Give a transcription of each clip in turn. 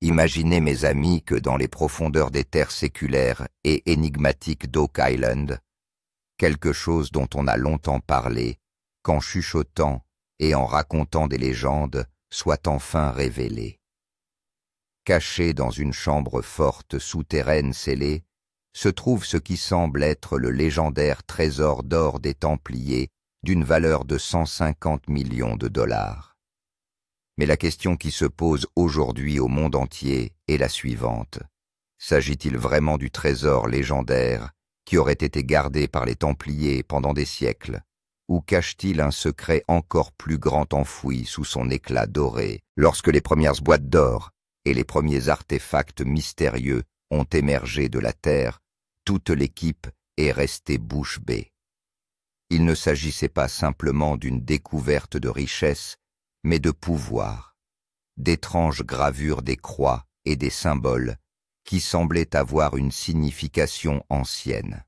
Imaginez, mes amis, que dans les profondeurs des terres séculaires et énigmatiques d'Oak Island, quelque chose dont on a longtemps parlé, qu'en chuchotant et en racontant des légendes, soit enfin révélé. Caché dans une chambre forte souterraine scellée, se trouve ce qui semble être le légendaire trésor d'or des Templiers d'une valeur de 150 millions de dollars. Mais la question qui se pose aujourd'hui au monde entier est la suivante. S'agit-il vraiment du trésor légendaire qui aurait été gardé par les Templiers pendant des siècles, ou cache-t-il un secret encore plus grand enfoui sous son éclat doré lorsque les premières boîtes d'or et les premiers artefacts mystérieux ont émergé de la terre, toute l'équipe est restée bouche bée. Il ne s'agissait pas simplement d'une découverte de richesse, mais de pouvoir, d'étranges gravures des croix et des symboles qui semblaient avoir une signification ancienne.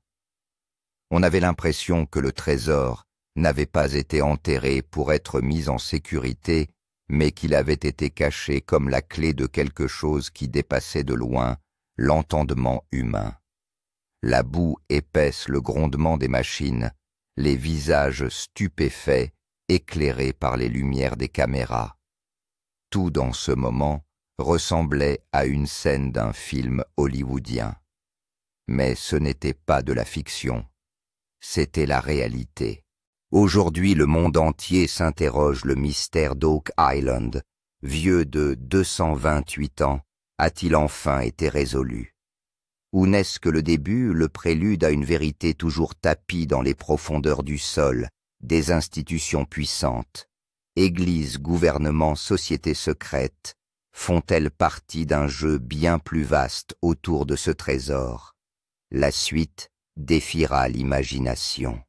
On avait l'impression que le trésor n'avait pas été enterré pour être mis en sécurité, mais qu'il avait été caché comme la clé de quelque chose qui dépassait de loin l'entendement humain. La boue épaisse, le grondement des machines, les visages stupéfaits, éclairés par les lumières des caméras. Tout dans ce moment ressemblait à une scène d'un film hollywoodien. Mais ce n'était pas de la fiction, c'était la réalité. Aujourd'hui, le monde entier s'interroge, le mystère d'Oak Island, vieux de 228 ans, a-t-il enfin été résolu? Ou n'est-ce que le début, le prélude à une vérité toujours tapie dans les profondeurs du sol, des institutions puissantes? Église, gouvernement, société secrète, font-elles partie d'un jeu bien plus vaste autour de ce trésor? La suite défiera l'imagination.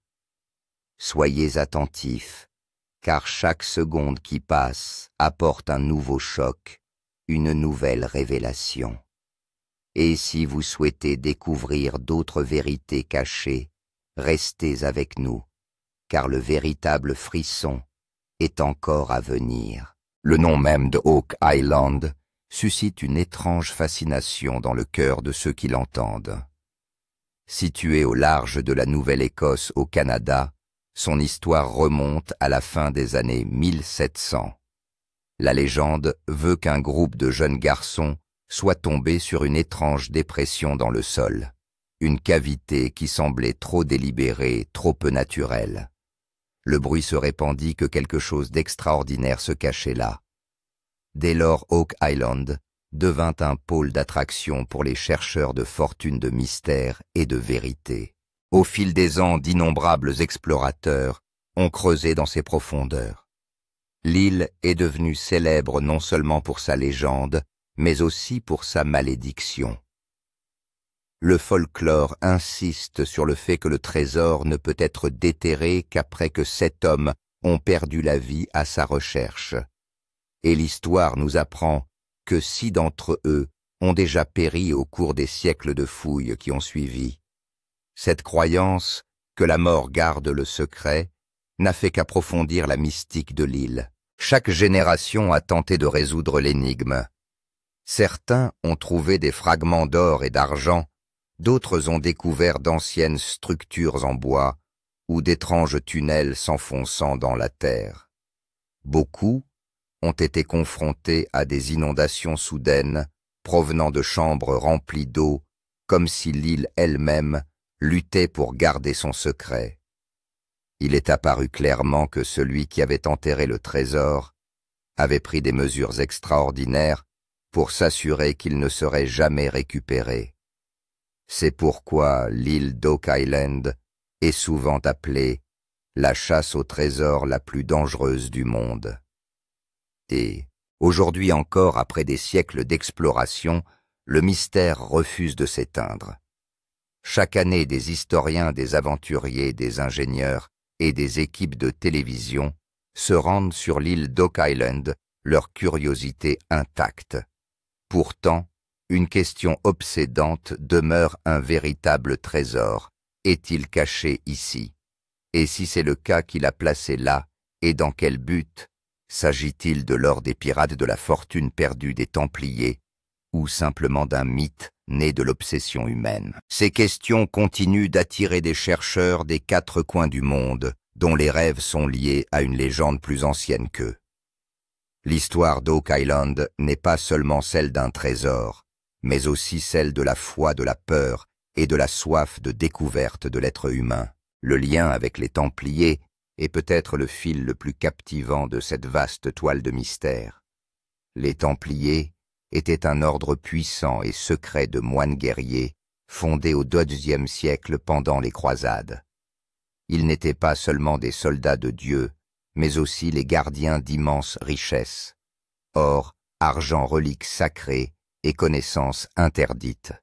Soyez attentifs, car chaque seconde qui passe apporte un nouveau choc, une nouvelle révélation. Et si vous souhaitez découvrir d'autres vérités cachées, restez avec nous, car le véritable frisson est encore à venir. Le nom même de Oak Island suscite une étrange fascination dans le cœur de ceux qui l'entendent. Situé au large de la Nouvelle-Écosse au Canada, son histoire remonte à la fin des années 1700. La légende veut qu'un groupe de jeunes garçons soit tombé sur une étrange dépression dans le sol, une cavité qui semblait trop délibérée, trop peu naturelle. Le bruit se répandit que quelque chose d'extraordinaire se cachait là. Dès lors, Oak Island devint un pôle d'attraction pour les chercheurs de fortune de mystère et de vérité. Au fil des ans, d'innombrables explorateurs ont creusé dans ses profondeurs. L'île est devenue célèbre non seulement pour sa légende, mais aussi pour sa malédiction. Le folklore insiste sur le fait que le trésor ne peut être déterré qu'après que 7 hommes ont perdu la vie à sa recherche. Et l'histoire nous apprend que 6 d'entre eux ont déjà péri au cours des siècles de fouilles qui ont suivi. Cette croyance que la mort garde le secret n'a fait qu'approfondir la mystique de l'île. Chaque génération a tenté de résoudre l'énigme. Certains ont trouvé des fragments d'or et d'argent, d'autres ont découvert d'anciennes structures en bois ou d'étranges tunnels s'enfonçant dans la terre. Beaucoup ont été confrontés à des inondations soudaines provenant de chambres remplies d'eau, comme si l'île elle-même luttait pour garder son secret. Il est apparu clairement que celui qui avait enterré le trésor avait pris des mesures extraordinaires pour s'assurer qu'il ne serait jamais récupéré. C'est pourquoi l'île d'Oak Island est souvent appelée la chasse au trésor la plus dangereuse du monde. Et, aujourd'hui encore, après des siècles d'exploration, le mystère refuse de s'éteindre. Chaque année, des historiens, des aventuriers, des ingénieurs et des équipes de télévision se rendent sur l'île d'Oak Island, leur curiosité intacte. Pourtant, une question obsédante demeure un véritable trésor. Est-il caché ici? Et si c'est le cas, qui l'a placé là, et dans quel but? S'agit-il de l'or des pirates, de la fortune perdue des Templiers, ou simplement d'un mythe né de l'obsession humaine? Ces questions continuent d'attirer des chercheurs des quatre coins du monde, dont les rêves sont liés à une légende plus ancienne qu'eux. L'histoire d'Oak Island n'est pas seulement celle d'un trésor, mais aussi celle de la foi, de la peur et de la soif de découverte de l'être humain. Le lien avec les Templiers est peut-être le fil le plus captivant de cette vaste toile de mystère. Les Templiers étaient un ordre puissant et secret de moines guerriers fondé au XIIe siècle pendant les croisades. Ils n'étaient pas seulement des soldats de Dieu, mais aussi les gardiens d'immenses richesses, or, argent, reliques sacrées et connaissances interdites.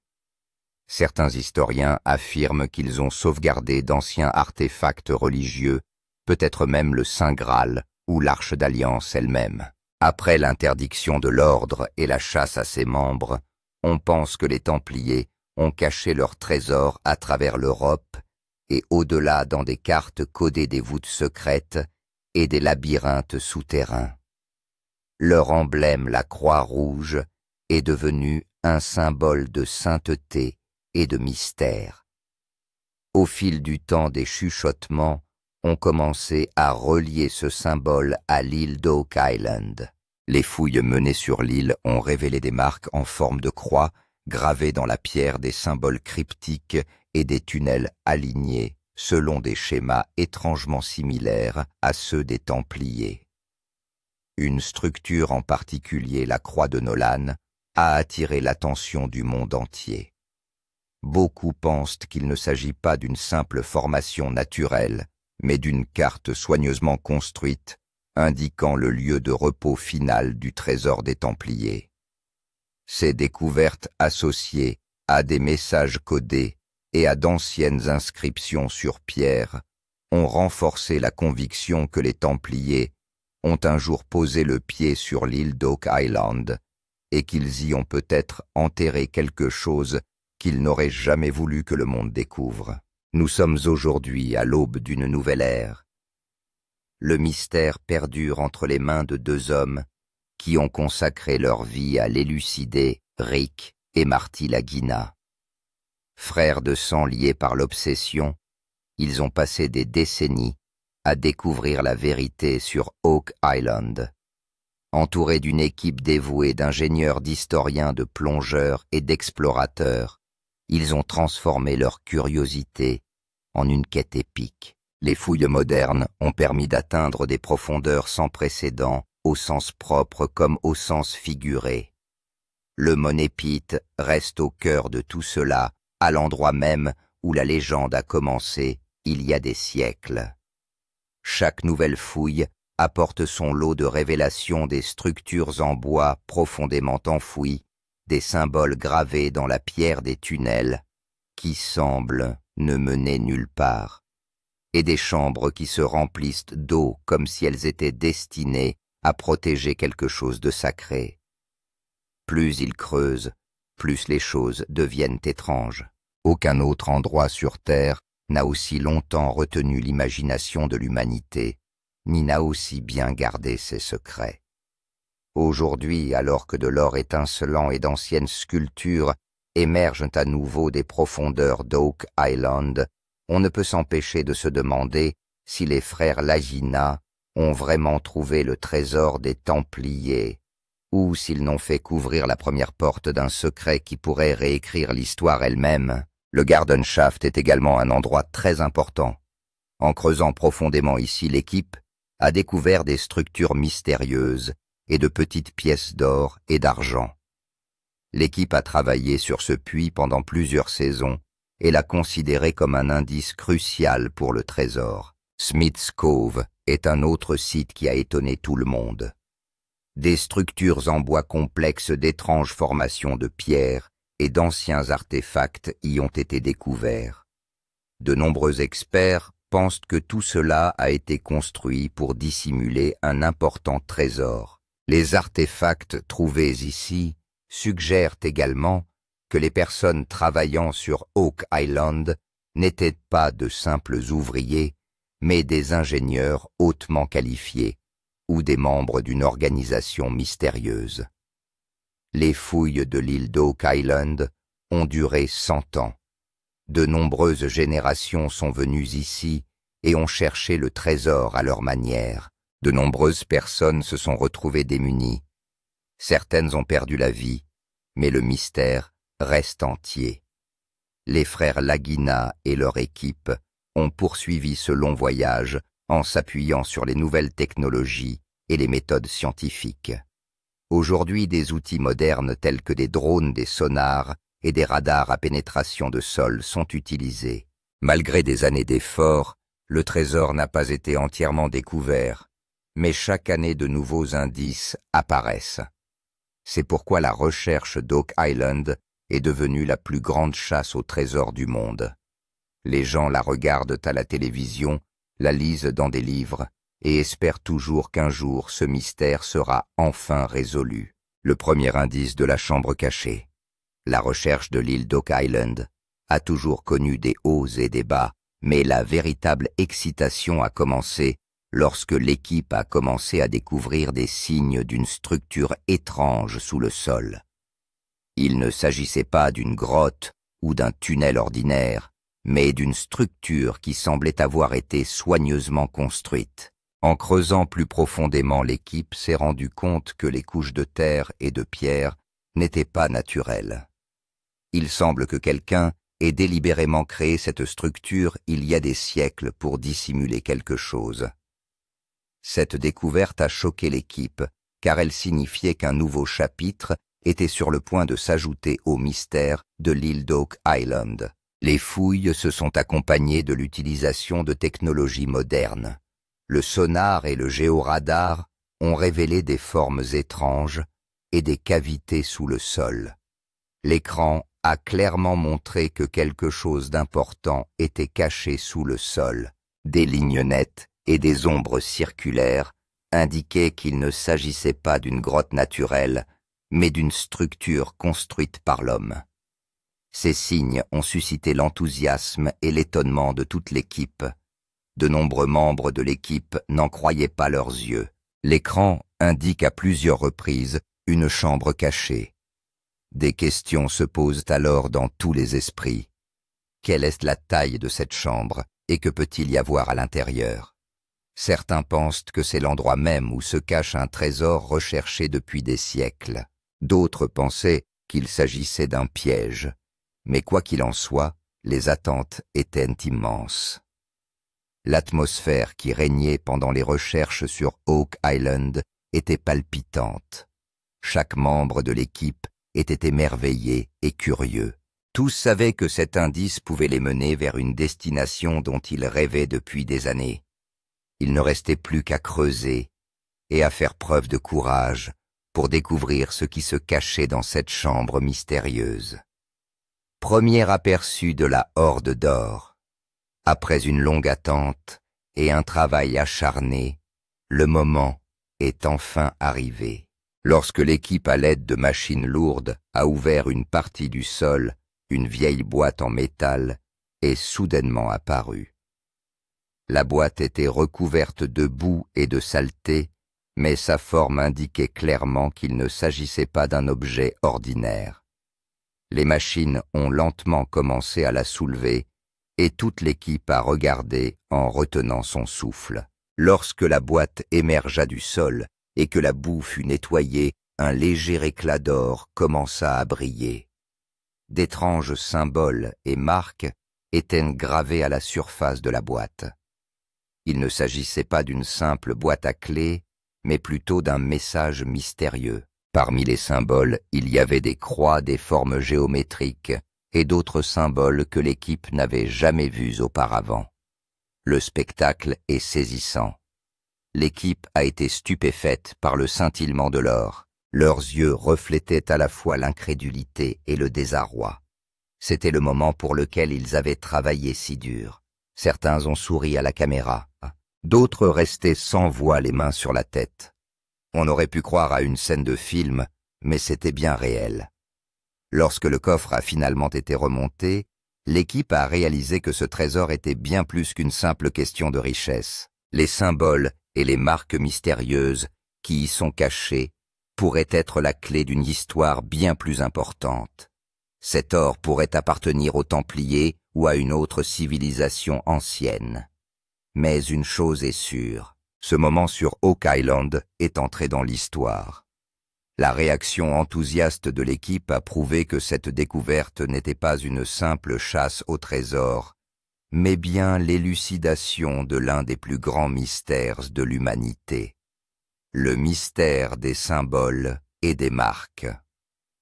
Certains historiens affirment qu'ils ont sauvegardé d'anciens artefacts religieux, peut-être même le Saint Graal ou l'Arche d'Alliance elle-même. Après l'interdiction de l'ordre et la chasse à ses membres, on pense que les Templiers ont caché leurs trésors à travers l'Europe et au-delà dans des cartes codées des voûtes secrètes et des labyrinthes souterrains. Leur emblème, la croix rouge, est devenu un symbole de sainteté et de mystère. Au fil du temps, des chuchotements ont commencé à relier ce symbole à l'île d'Oak Island. Les fouilles menées sur l'île ont révélé des marques en forme de croix, gravées dans la pierre, des symboles cryptiques et des tunnels alignés selon des schémas étrangement similaires à ceux des Templiers. Une structure en particulier, la croix de Nolan, a attiré l'attention du monde entier. Beaucoup pensent qu'il ne s'agit pas d'une simple formation naturelle, mais d'une carte soigneusement construite, indiquant le lieu de repos final du trésor des Templiers. Ces découvertes associées à des messages codés et à d'anciennes inscriptions sur pierre ont renforcé la conviction que les Templiers ont un jour posé le pied sur l'île d'Oak Island et qu'ils y ont peut-être enterré quelque chose qu'ils n'auraient jamais voulu que le monde découvre. Nous sommes aujourd'hui à l'aube d'une nouvelle ère. Le mystère perdure entre les mains de deux hommes qui ont consacré leur vie à l'élucider, Rick et Marty Lagina. Frères de sang liés par l'obsession, ils ont passé des décennies à découvrir la vérité sur Oak Island. Entourés d'une équipe dévouée d'ingénieurs, d'historiens, de plongeurs et d'explorateurs, ils ont transformé leur curiosité en une quête épique. Les fouilles modernes ont permis d'atteindre des profondeurs sans précédent, au sens propre comme au sens figuré. Le monépite reste au cœur de tout cela, à l'endroit même où la légende a commencé il y a des siècles. Chaque nouvelle fouille apporte son lot de révélations, des structures en bois profondément enfouies, des symboles gravés dans la pierre des tunnels, qui semblent ne mener nulle part, et des chambres qui se remplissent d'eau comme si elles étaient destinées à protéger quelque chose de sacré. Plus ils creusent, plus les choses deviennent étranges. Aucun autre endroit sur Terre n'a aussi longtemps retenu l'imagination de l'humanité, ni n'a aussi bien gardé ses secrets. Aujourd'hui, alors que de l'or étincelant et d'anciennes sculptures émergent à nouveau des profondeurs d'Oak Island, on ne peut s'empêcher de se demander si les frères Lagina ont vraiment trouvé le trésor des Templiers, ou s'ils n'ont fait qu'ouvrir la première porte d'un secret qui pourrait réécrire l'histoire elle-même. Le Garden Shaft est également un endroit très important. En creusant profondément ici, l'équipe a découvert des structures mystérieuses et de petites pièces d'or et d'argent. L'équipe a travaillé sur ce puits pendant plusieurs saisons et l'a considéré comme un indice crucial pour le trésor. Smith's Cove est un autre site qui a étonné tout le monde. Des structures en bois complexes d'étranges formations de pierre et d'anciens artefacts y ont été découverts. De nombreux experts pensent que tout cela a été construit pour dissimuler un important trésor. Les artefacts trouvés ici suggèrent également que les personnes travaillant sur Oak Island n'étaient pas de simples ouvriers, mais des ingénieurs hautement qualifiés ou des membres d'une organisation mystérieuse. Les fouilles de l'île d'Oak Island ont duré 100 ans. De nombreuses générations sont venues ici et ont cherché le trésor à leur manière. De nombreuses personnes se sont retrouvées démunies. Certaines ont perdu la vie, mais le mystère reste entier. Les frères Laguina et leur équipe ont poursuivi ce long voyage en s'appuyant sur les nouvelles technologies et les méthodes scientifiques. Aujourd'hui, des outils modernes tels que des drones, des sonars et des radars à pénétration de sol sont utilisés. Malgré des années d'efforts, le trésor n'a pas été entièrement découvert, mais chaque année de nouveaux indices apparaissent. C'est pourquoi la recherche d'Oak Island est devenue la plus grande chasse au trésor du monde. Les gens la regardent à la télévision, la lisent dans des livres et espèrent toujours qu'un jour ce mystère sera enfin résolu. Le premier indice de la chambre cachée. La recherche de l'île d'Oak Island a toujours connu des hauts et des bas, mais la véritable excitation a commencé lorsque l'équipe a commencé à découvrir des signes d'une structure étrange sous le sol. Il ne s'agissait pas d'une grotte ou d'un tunnel ordinaire, mais d'une structure qui semblait avoir été soigneusement construite. En creusant plus profondément, l'équipe s'est rendue compte que les couches de terre et de pierre n'étaient pas naturelles. Il semble que quelqu'un ait délibérément créé cette structure il y a des siècles pour dissimuler quelque chose. Cette découverte a choqué l'équipe, car elle signifiait qu'un nouveau chapitre était sur le point de s'ajouter au mystère de l'île d'Oak Island. Les fouilles se sont accompagnées de l'utilisation de technologies modernes. Le sonar et le géoradar ont révélé des formes étranges et des cavités sous le sol. L'écran a clairement montré que quelque chose d'important était caché sous le sol. Des lignes nettes et des ombres circulaires indiquaient qu'il ne s'agissait pas d'une grotte naturelle, mais d'une structure construite par l'homme. Ces signes ont suscité l'enthousiasme et l'étonnement de toute l'équipe. De nombreux membres de l'équipe n'en croyaient pas leurs yeux. L'écran indique à plusieurs reprises une chambre cachée. Des questions se posent alors dans tous les esprits. Quelle est la taille de cette chambre et que peut-il y avoir à l'intérieur? Certains pensent que c'est l'endroit même où se cache un trésor recherché depuis des siècles. D'autres pensaient qu'il s'agissait d'un piège. Mais quoi qu'il en soit, les attentes étaient immenses. L'atmosphère qui régnait pendant les recherches sur Oak Island était palpitante. Chaque membre de l'équipe était émerveillé et curieux. Tous savaient que cet indice pouvait les mener vers une destination dont ils rêvaient depuis des années. Il ne restait plus qu'à creuser et à faire preuve de courage pour découvrir ce qui se cachait dans cette chambre mystérieuse. Premier aperçu de la Horde d'Or. Après une longue attente et un travail acharné, le moment est enfin arrivé. Lorsque l'équipe, à l'aide de machines lourdes, a ouvert une partie du sol, une vieille boîte en métal est soudainement apparue. La boîte était recouverte de boue et de saleté, mais sa forme indiquait clairement qu'il ne s'agissait pas d'un objet ordinaire. Les machines ont lentement commencé à la soulever et toute l'équipe a regardé en retenant son souffle. Lorsque la boîte émergea du sol et que la boue fut nettoyée, un léger éclat d'or commença à briller. D'étranges symboles et marques étaient gravés à la surface de la boîte. Il ne s'agissait pas d'une simple boîte à clés, mais plutôt d'un message mystérieux. Parmi les symboles, il y avait des croix, des formes géométriques et d'autres symboles que l'équipe n'avait jamais vus auparavant. Le spectacle est saisissant. L'équipe a été stupéfaite par le scintillement de l'or. Leurs yeux reflétaient à la fois l'incrédulité et le désarroi. C'était le moment pour lequel ils avaient travaillé si dur. Certains ont souri à la caméra, d'autres restaient sans voix, les mains sur la tête. On aurait pu croire à une scène de film, mais c'était bien réel. Lorsque le coffre a finalement été remonté, l'équipe a réalisé que ce trésor était bien plus qu'une simple question de richesse. Les symboles et les marques mystérieuses qui y sont cachés pourrait être la clé d'une histoire bien plus importante. Cet or pourrait appartenir aux Templiers ou à une autre civilisation ancienne. Mais une chose est sûre, ce moment sur Oak Island est entré dans l'histoire. La réaction enthousiaste de l'équipe a prouvé que cette découverte n'était pas une simple chasse au trésor, mais bien l'élucidation de l'un des plus grands mystères de l'humanité. Le mystère des symboles et des marques.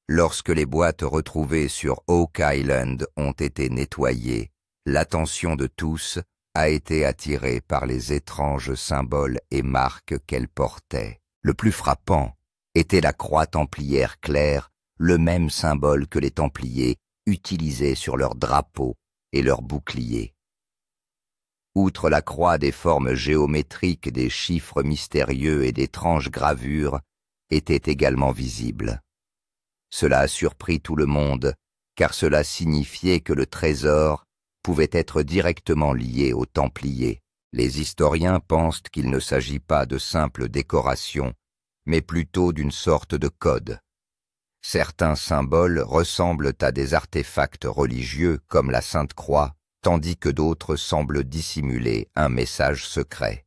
Lorsque les boîtes retrouvées sur Oak Island ont été nettoyées, l'attention de tous a été attirée par les étranges symboles et marques qu'elles portaient. Le plus frappant était la croix templière claire, le même symbole que les Templiers utilisaient sur leurs drapeaux et leurs boucliers. Outre la croix, des formes géométriques, des chiffres mystérieux et d'étranges gravures étaient également visibles. Cela a surpris tout le monde, car cela signifiait que le trésor pouvait être directement lié aux Templiers. Les historiens pensent qu'il ne s'agit pas de simples décorations, mais plutôt d'une sorte de code. Certains symboles ressemblent à des artefacts religieux comme la Sainte Croix, tandis que d'autres semblent dissimuler un message secret.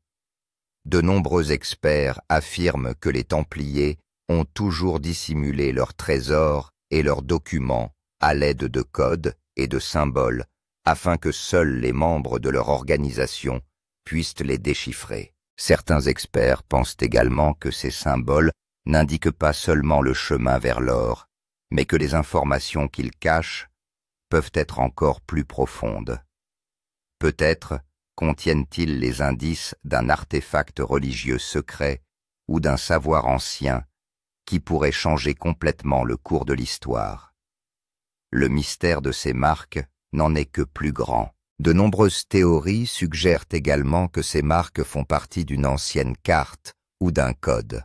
De nombreux experts affirment que les Templiers ont toujours dissimulé leurs trésors et leurs documents à l'aide de codes et de symboles, afin que seuls les membres de leur organisation puissent les déchiffrer. Certains experts pensent également que ces symboles n'indiquent pas seulement le chemin vers l'or, mais que les informations qu'ils cachent peuvent être encore plus profondes. Peut-être contiennent-ils les indices d'un artefact religieux secret ou d'un savoir ancien qui pourrait changer complètement le cours de l'histoire. Le mystère de ces marques n'en est que plus grand. De nombreuses théories suggèrent également que ces marques font partie d'une ancienne carte ou d'un code.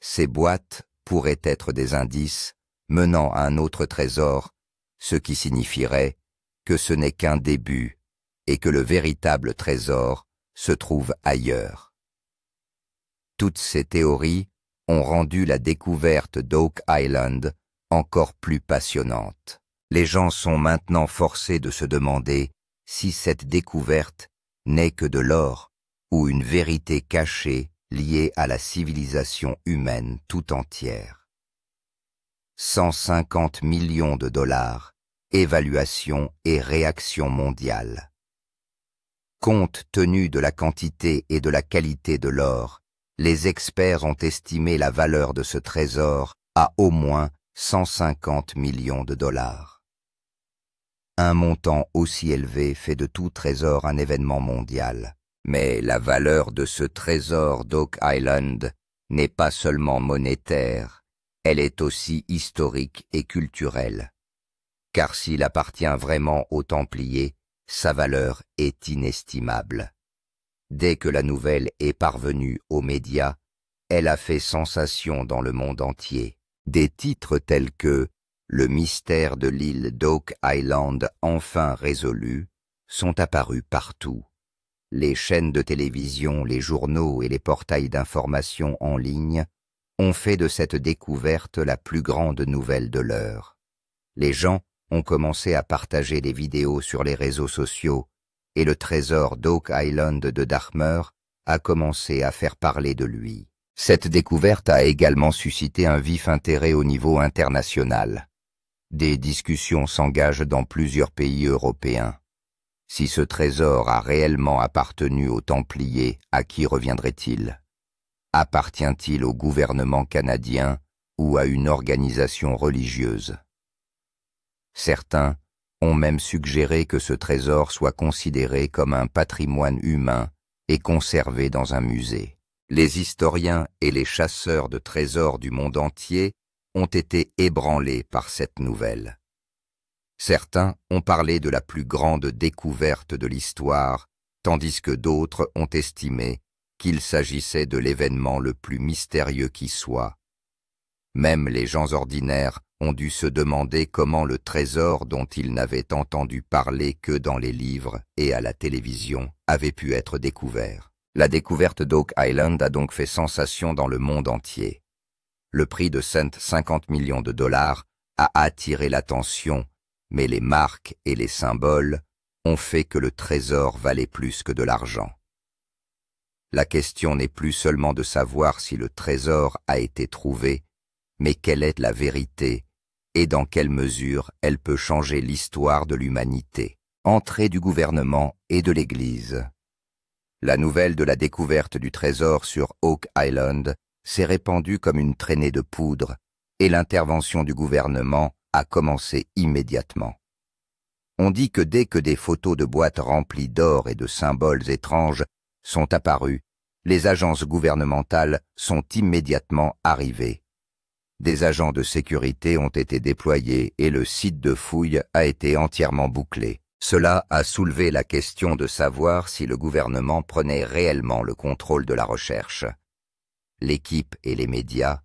Ces boîtes pourraient être des indices menant à un autre trésor, ce qui signifierait que ce n'est qu'un début et que le véritable trésor se trouve ailleurs. Toutes ces théories ont rendu la découverte d'Oak Island encore plus passionnante. Les gens sont maintenant forcés de se demander si cette découverte n'est que de l'or ou une vérité cachée liée à la civilisation humaine tout entière. 150 millions de dollars, évaluation et réaction mondiale. Compte tenu de la quantité et de la qualité de l'or, les experts ont estimé la valeur de ce trésor à au moins 150 millions de dollars. Un montant aussi élevé fait de tout trésor un événement mondial. Mais la valeur de ce trésor d'Oak Island n'est pas seulement monétaire, elle est aussi historique et culturelle. Car s'il appartient vraiment aux Templiers, sa valeur est inestimable. Dès que la nouvelle est parvenue aux médias, elle a fait sensation dans le monde entier. Des titres tels que « Le mystère de l'île d'Oak Island enfin résolu » sont apparus partout. Les chaînes de télévision, les journaux et les portails d'information en ligne ont fait de cette découverte la plus grande nouvelle de l'heure. Les gens ont commencé à partager les vidéos sur les réseaux sociaux et le trésor d'Oak Island de Dahmer a commencé à faire parler de lui. Cette découverte a également suscité un vif intérêt au niveau international. Des discussions s'engagent dans plusieurs pays européens. Si ce trésor a réellement appartenu aux Templiers, à qui reviendrait-il? Appartient-il au gouvernement canadien ou à une organisation religieuse? Certains ont même suggéré que ce trésor soit considéré comme un patrimoine humain et conservé dans un musée. Les historiens et les chasseurs de trésors du monde entier ont été ébranlés par cette nouvelle. Certains ont parlé de la plus grande découverte de l'histoire, tandis que d'autres ont estimé qu'il s'agissait de l'événement le plus mystérieux qui soit. Même les gens ordinaires ont dû se demander comment le trésor dont ils n'avaient entendu parler que dans les livres et à la télévision avait pu être découvert. La découverte d'Oak Island a donc fait sensation dans le monde entier. Le prix de 50 millions de dollars a attiré l'attention, mais les marques et les symboles ont fait que le trésor valait plus que de l'argent. La question n'est plus seulement de savoir si le trésor a été trouvé, mais quelle est la vérité et dans quelle mesure elle peut changer l'histoire de l'humanité. Entrée du gouvernement et de l'Église. La nouvelle de la découverte du trésor sur Oak Island s'est répandue comme une traînée de poudre et l'intervention du gouvernement a commencé immédiatement. On dit que dès que des photos de boîtes remplies d'or et de symboles étranges sont apparues, les agences gouvernementales sont immédiatement arrivées. Des agents de sécurité ont été déployés et le site de fouille a été entièrement bouclé. Cela a soulevé la question de savoir si le gouvernement prenait réellement le contrôle de la recherche. L'équipe et les médias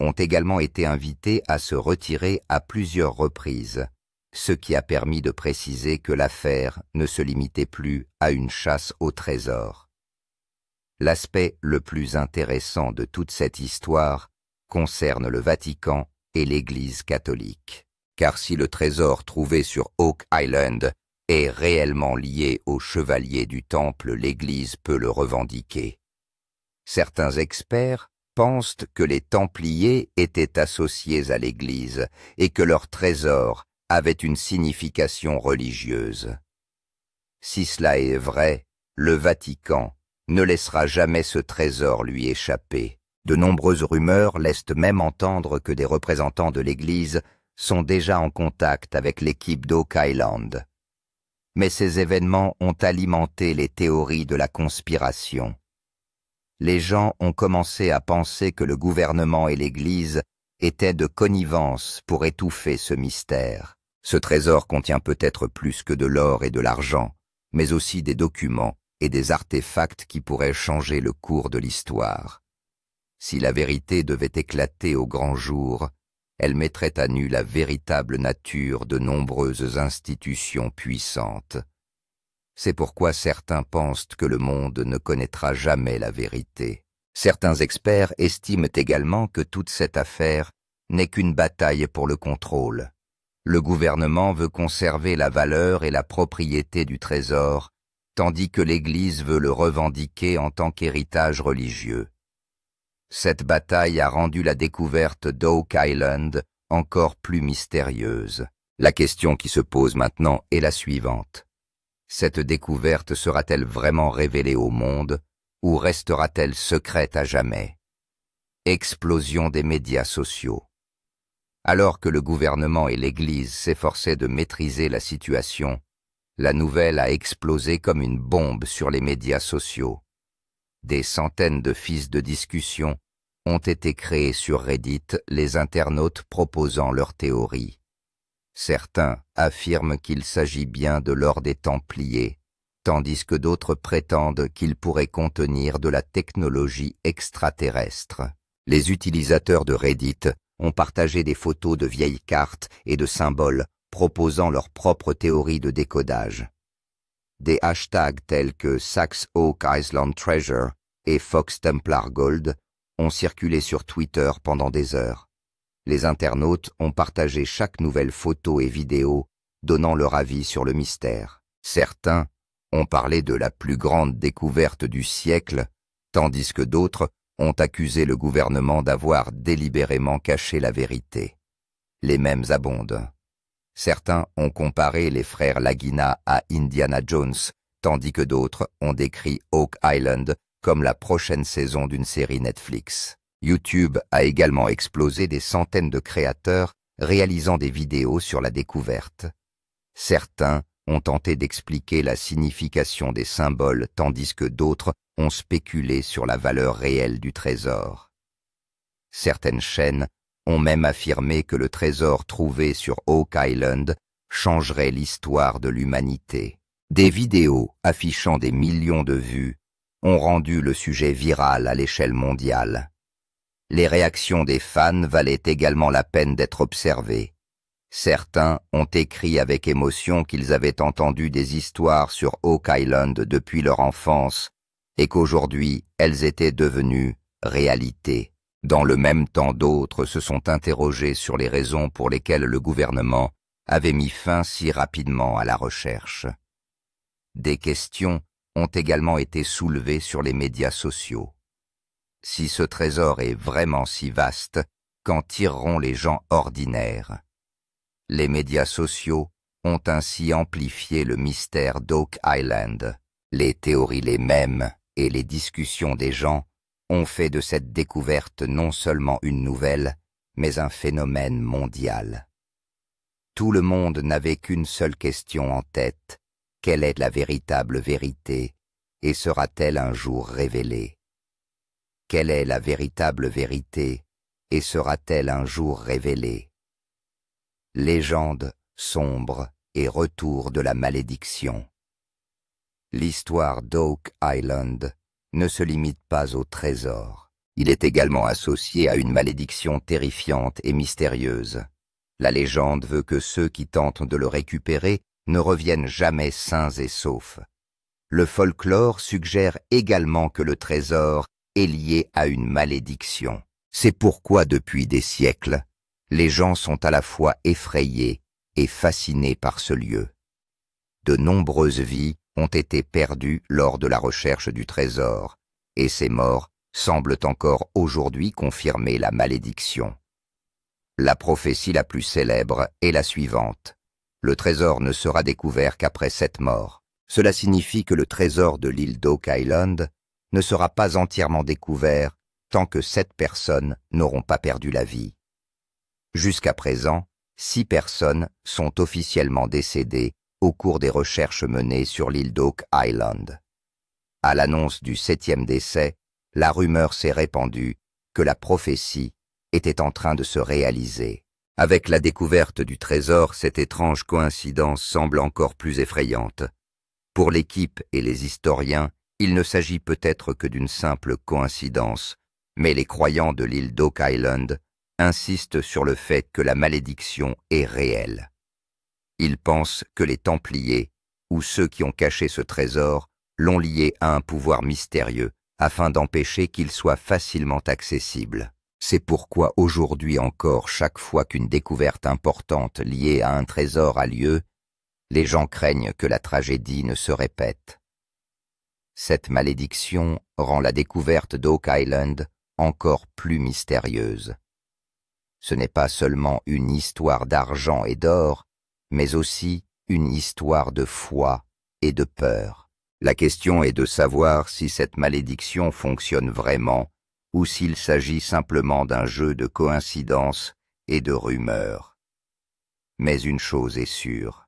ont également été invités à se retirer à plusieurs reprises, ce qui a permis de préciser que l'affaire ne se limitait plus à une chasse au trésor. L'aspect le plus intéressant de toute cette histoire concerne le Vatican et l'Église catholique. Car si le trésor trouvé sur Oak Island est réellement lié aux chevaliers du Temple, l'Église peut le revendiquer. Certains experts pensent que les Templiers étaient associés à l'Église et que leur trésor avait une signification religieuse. Si cela est vrai, le Vatican ne laissera jamais ce trésor lui échapper. De nombreuses rumeurs laissent même entendre que des représentants de l'Église sont déjà en contact avec l'équipe d'Oak Island. Mais ces événements ont alimenté les théories de la conspiration. Les gens ont commencé à penser que le gouvernement et l'Église étaient de connivence pour étouffer ce mystère. Ce trésor contient peut-être plus que de l'or et de l'argent, mais aussi des documents et des artefacts qui pourraient changer le cours de l'histoire. Si la vérité devait éclater au grand jour, elle mettrait à nu la véritable nature de nombreuses institutions puissantes. C'est pourquoi certains pensent que le monde ne connaîtra jamais la vérité. Certains experts estiment également que toute cette affaire n'est qu'une bataille pour le contrôle. Le gouvernement veut conserver la valeur et la propriété du trésor, tandis que l'Église veut le revendiquer en tant qu'héritage religieux. Cette bataille a rendu la découverte d'Oak Island encore plus mystérieuse. La question qui se pose maintenant est la suivante. Cette découverte sera-t-elle vraiment révélée au monde ou restera-t-elle secrète à jamais? Explosion des médias sociaux. Alors que le gouvernement et l'Église s'efforçaient de maîtriser la situation, la nouvelle a explosé comme une bombe sur les médias sociaux. Des centaines de fils de discussion ont été créés sur Reddit, les internautes proposant leurs théories. Certains affirment qu'il s'agit bien de l'or des Templiers, tandis que d'autres prétendent qu'il pourrait contenir de la technologie extraterrestre. Les utilisateurs de Reddit ont partagé des photos de vieilles cartes et de symboles proposant leur propre théorie de décodage. Des hashtags tels que Sax Oak Island Treasure et Fox Templar Gold ont circulé sur Twitter pendant des heures. Les internautes ont partagé chaque nouvelle photo et vidéo, donnant leur avis sur le mystère. Certains ont parlé de la plus grande découverte du siècle, tandis que d'autres ont accusé le gouvernement d'avoir délibérément caché la vérité. Les mêmes abondent. Certains ont comparé les frères Lagina à Indiana Jones, tandis que d'autres ont décrit Oak Island comme la prochaine saison d'une série Netflix. YouTube a également explosé des centaines de créateurs réalisant des vidéos sur la découverte. Certains ont tenté d'expliquer la signification des symboles tandis que d'autres ont spéculé sur la valeur réelle du trésor. Certaines chaînes ont même affirmé que le trésor trouvé sur Oak Island changerait l'histoire de l'humanité. Des vidéos affichant des millions de vues ont rendu le sujet viral à l'échelle mondiale. Les réactions des fans valaient également la peine d'être observées. Certains ont écrit avec émotion qu'ils avaient entendu des histoires sur Oak Island depuis leur enfance et qu'aujourd'hui elles étaient devenues réalité. Dans le même temps, d'autres se sont interrogés sur les raisons pour lesquelles le gouvernement avait mis fin si rapidement à la recherche. Des questions ont également été soulevées sur les médias sociaux. Si ce trésor est vraiment si vaste, qu'en tireront les gens ordinaires? Les médias sociaux ont ainsi amplifié le mystère d'Oak Island. Les théories les mêmes et les discussions des gens ont fait de cette découverte non seulement une nouvelle, mais un phénomène mondial. Tout le monde n'avait qu'une seule question en tête: quelle est la véritable vérité, et sera-t-elle un jour révélée? Quelle est la véritable vérité, et sera-t-elle un jour révélée? Légende sombre et retour de la malédiction. L'histoire d'Oak Island ne se limite pas au trésor. Il est également associé à une malédiction terrifiante et mystérieuse. La légende veut que ceux qui tentent de le récupérer ne reviennent jamais sains et saufs. Le folklore suggère également que le trésor est lié à une malédiction. C'est pourquoi depuis des siècles, les gens sont à la fois effrayés et fascinés par ce lieu. De nombreuses vies ont été perdues lors de la recherche du trésor, et ces morts semblent encore aujourd'hui confirmer la malédiction. La prophétie la plus célèbre est la suivante: le trésor ne sera découvert qu'après 7 morts. Cela signifie que le trésor de l'île d'Oak Island ne sera pas entièrement découvert tant que 7 personnes n'auront pas perdu la vie. Jusqu'à présent, 6 personnes sont officiellement décédées au cours des recherches menées sur l'île d'Oak Island. À l'annonce du 7e décès, la rumeur s'est répandue que la prophétie était en train de se réaliser. Avec la découverte du trésor, cette étrange coïncidence semble encore plus effrayante. Pour l'équipe et les historiens, il ne s'agit peut-être que d'une simple coïncidence, mais les croyants de l'île d'Oak Island insistent sur le fait que la malédiction est réelle. Ils pensent que les Templiers, ou ceux qui ont caché ce trésor, l'ont lié à un pouvoir mystérieux, afin d'empêcher qu'il soit facilement accessible. C'est pourquoi aujourd'hui encore, chaque fois qu'une découverte importante liée à un trésor a lieu, les gens craignent que la tragédie ne se répète. Cette malédiction rend la découverte d'Oak Island encore plus mystérieuse. Ce n'est pas seulement une histoire d'argent et d'or, mais aussi une histoire de foi et de peur. La question est de savoir si cette malédiction fonctionne vraiment ou s'il s'agit simplement d'un jeu de coïncidences et de rumeurs. Mais une chose est sûre: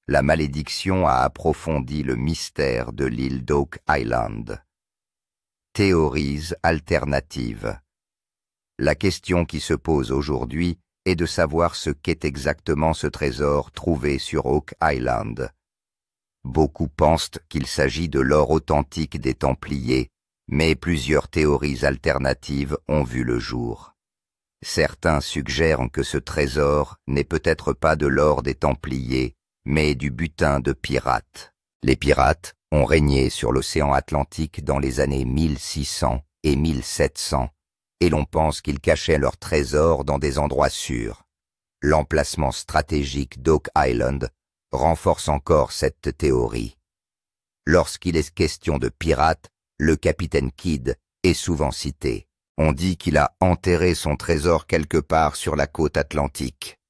la malédiction a approfondi le mystère de l'île d'Oak Island. Théories alternatives. La question qui se pose aujourd'hui est de savoir ce qu'est exactement ce trésor trouvé sur Oak Island. Beaucoup pensent qu'il s'agit de l'or authentique des Templiers, mais plusieurs théories alternatives ont vu le jour. Certains suggèrent que ce trésor n'est peut-être pas de l'or des Templiers, mais du butin de pirates. Les pirates ont régné sur l'océan Atlantique dans les années 1600 et 1700, et l'on pense qu'ils cachaient leurs trésors dans des endroits sûrs. L'emplacement stratégique d'Oak Island renforce encore cette théorie. Lorsqu'il est question de pirates, le capitaine Kidd est souvent cité. On dit qu'il a enterré son trésor quelque part sur la côte atlantique.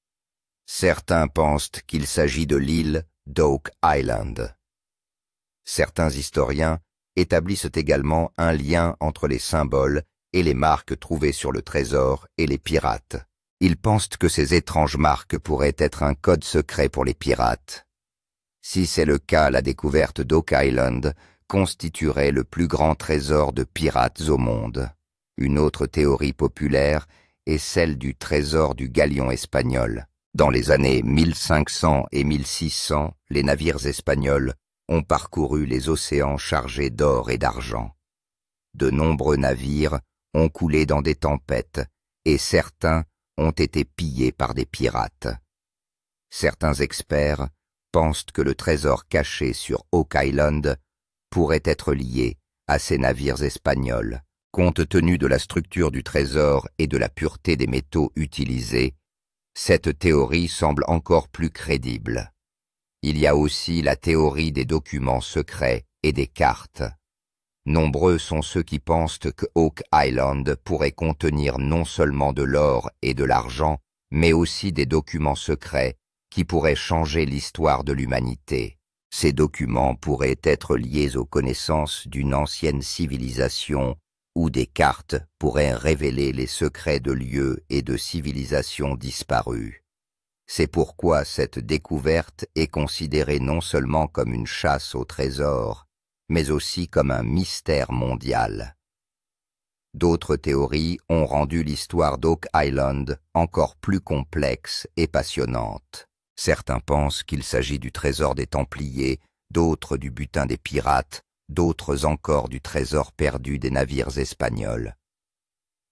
Certains pensent qu'il s'agit de l'île d'Oak Island. Certains historiens établissent également un lien entre les symboles et les marques trouvées sur le trésor et les pirates. Ils pensent que ces étranges marques pourraient être un code secret pour les pirates. Si c'est le cas, la découverte d'Oak Island constituerait le plus grand trésor de pirates au monde. Une autre théorie populaire est celle du trésor du galion espagnol. Dans les années 1500 et 1600, les navires espagnols ont parcouru les océans chargés d'or et d'argent. De nombreux navires ont coulé dans des tempêtes et certains ont été pillés par des pirates. Certains experts pensent que le trésor caché sur Oak Island pourrait être lié à ces navires espagnols. Compte tenu de la structure du trésor et de la pureté des métaux utilisés, cette théorie semble encore plus crédible. Il y a aussi la théorie des documents secrets et des cartes. Nombreux sont ceux qui pensent que Oak Island pourrait contenir non seulement de l'or et de l'argent, mais aussi des documents secrets qui pourraient changer l'histoire de l'humanité. Ces documents pourraient être liés aux connaissances d'une ancienne civilisation ou des cartes pourraient révéler les secrets de lieux et de civilisations disparues. C'est pourquoi cette découverte est considérée non seulement comme une chasse au trésor, mais aussi comme un mystère mondial. D'autres théories ont rendu l'histoire d'Oak Island encore plus complexe et passionnante. Certains pensent qu'il s'agit du trésor des Templiers, d'autres du butin des pirates, d'autres encore du trésor perdu des navires espagnols.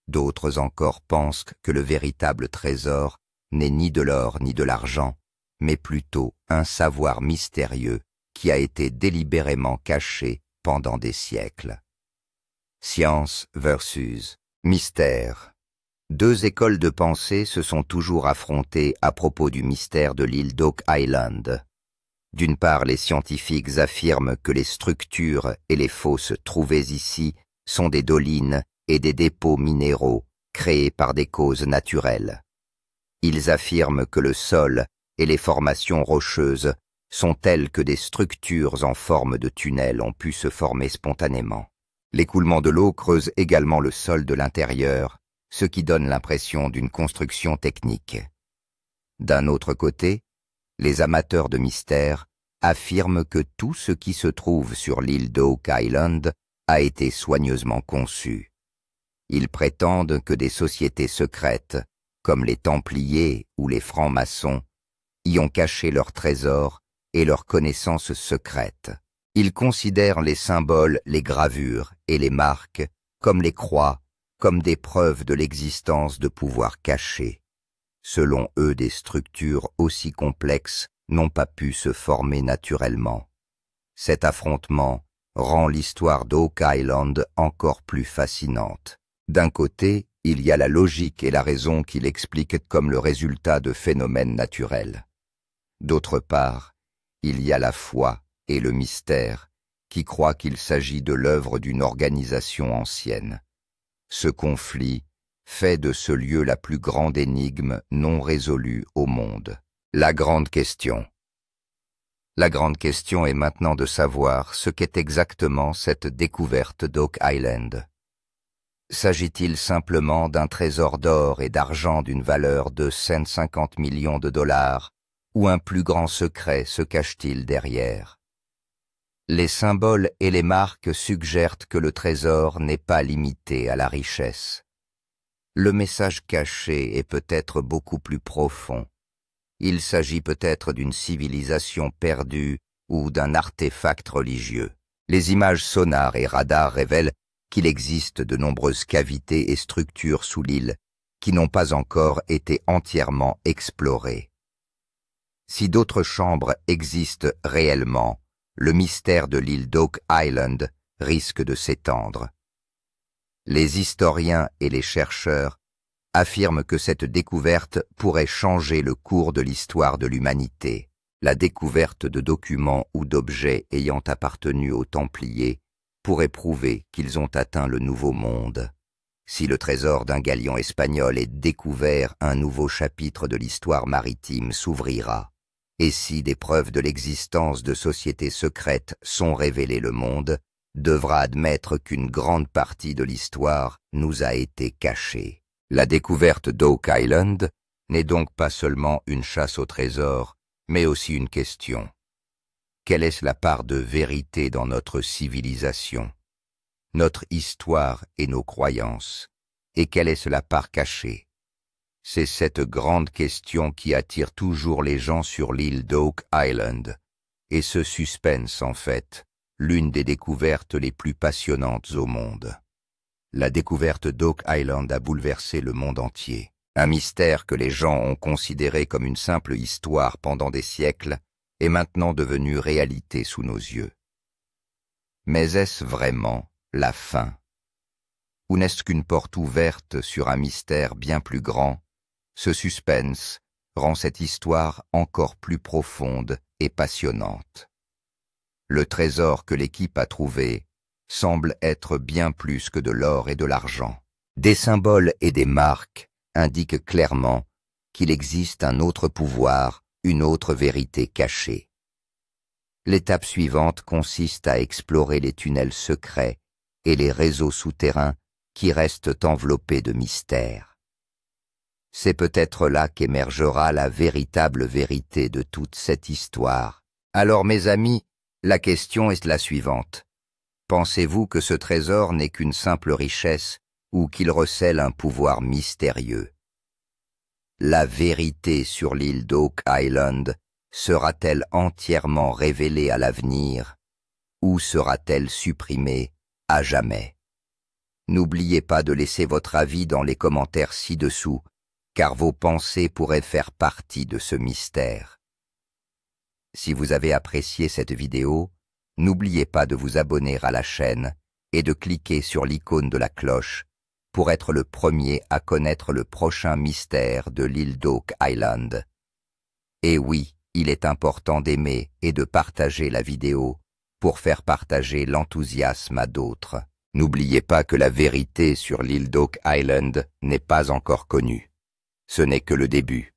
D'autres encore pensent que le véritable trésor n'est ni de l'or ni de l'argent, mais plutôt un savoir mystérieux qui a été délibérément caché pendant des siècles. Science versus mystère. Deux écoles de pensée se sont toujours affrontées à propos du mystère de l'île d'Oak Island. D'une part, les scientifiques affirment que les structures et les fosses trouvées ici sont des dolines et des dépôts minéraux créés par des causes naturelles. Ils affirment que le sol et les formations rocheuses sont telles que des structures en forme de tunnels ont pu se former spontanément. L'écoulement de l'eau creuse également le sol de l'intérieur, ce qui donne l'impression d'une construction technique. D'un autre côté, les amateurs de mystère affirment que tout ce qui se trouve sur l'île d'Oak Island a été soigneusement conçu. Ils prétendent que des sociétés secrètes, comme les Templiers ou les francs-maçons, y ont caché leurs trésors et leurs connaissances secrètes. Ils considèrent les symboles, les gravures et les marques, comme les croix, comme des preuves de l'existence de pouvoirs cachés. Selon eux, des structures aussi complexes n'ont pas pu se former naturellement. Cet affrontement rend l'histoire d'Oak Island encore plus fascinante. D'un côté, il y a la logique et la raison qui l'expliquent comme le résultat de phénomènes naturels. D'autre part, il y a la foi et le mystère qui croient qu'il s'agit de l'œuvre d'une organisation ancienne. Ce conflit fait de ce lieu la plus grande énigme non résolue au monde. La grande question. La grande question est maintenant de savoir ce qu'est exactement cette découverte d'Oak Island. S'agit-il simplement d'un trésor d'or et d'argent d'une valeur de 150 millions de dollars, ou un plus grand secret se cache-t-il derrière? Les symboles et les marques suggèrent que le trésor n'est pas limité à la richesse. Le message caché est peut-être beaucoup plus profond. Il s'agit peut-être d'une civilisation perdue ou d'un artefact religieux. Les images sonars et radars révèlent qu'il existe de nombreuses cavités et structures sous l'île qui n'ont pas encore été entièrement explorées. Si d'autres chambres existent réellement, le mystère de l'île d'Oak Island risque de s'étendre. Les historiens et les chercheurs affirment que cette découverte pourrait changer le cours de l'histoire de l'humanité. La découverte de documents ou d'objets ayant appartenu aux Templiers pourrait prouver qu'ils ont atteint le Nouveau Monde. Si le trésor d'un galion espagnol est découvert, un nouveau chapitre de l'histoire maritime s'ouvrira. Et si des preuves de l'existence de sociétés secrètes sont révélées, le monde devra admettre qu'une grande partie de l'histoire nous a été cachée. La découverte d'Oak Island n'est donc pas seulement une chasse au trésor, mais aussi une question. Quelle est la part de vérité dans notre civilisation, notre histoire et nos croyances, et quelle est la part cachée? C'est cette grande question qui attire toujours les gens sur l'île d'Oak Island, et ce suspense, en fait, l'une des découvertes les plus passionnantes au monde. La découverte d'Oak Island a bouleversé le monde entier. Un mystère que les gens ont considéré comme une simple histoire pendant des siècles est maintenant devenu réalité sous nos yeux. Mais est-ce vraiment la fin? ou n'est-ce qu'une porte ouverte sur un mystère bien plus grand? Ce suspense rend cette histoire encore plus profonde et passionnante. Le trésor que l'équipe a trouvé semble être bien plus que de l'or et de l'argent. Des symboles et des marques indiquent clairement qu'il existe un autre pouvoir, une autre vérité cachée. L'étape suivante consiste à explorer les tunnels secrets et les réseaux souterrains qui restent enveloppés de mystères. C'est peut-être là qu'émergera la véritable vérité de toute cette histoire. Alors, mes amis, la question est la suivante. Pensez-vous que ce trésor n'est qu'une simple richesse ou qu'il recèle un pouvoir mystérieux? La vérité sur l'île d'Oak Island sera-t-elle entièrement révélée à l'avenir ou sera-t-elle supprimée à jamais? N'oubliez pas de laisser votre avis dans les commentaires ci-dessous, car vos pensées pourraient faire partie de ce mystère. Si vous avez apprécié cette vidéo, n'oubliez pas de vous abonner à la chaîne et de cliquer sur l'icône de la cloche pour être le premier à connaître le prochain mystère de l'île d'Oak Island. Et oui, il est important d'aimer et de partager la vidéo pour faire partager l'enthousiasme à d'autres. N'oubliez pas que la vérité sur l'île d'Oak Island n'est pas encore connue. Ce n'est que le début.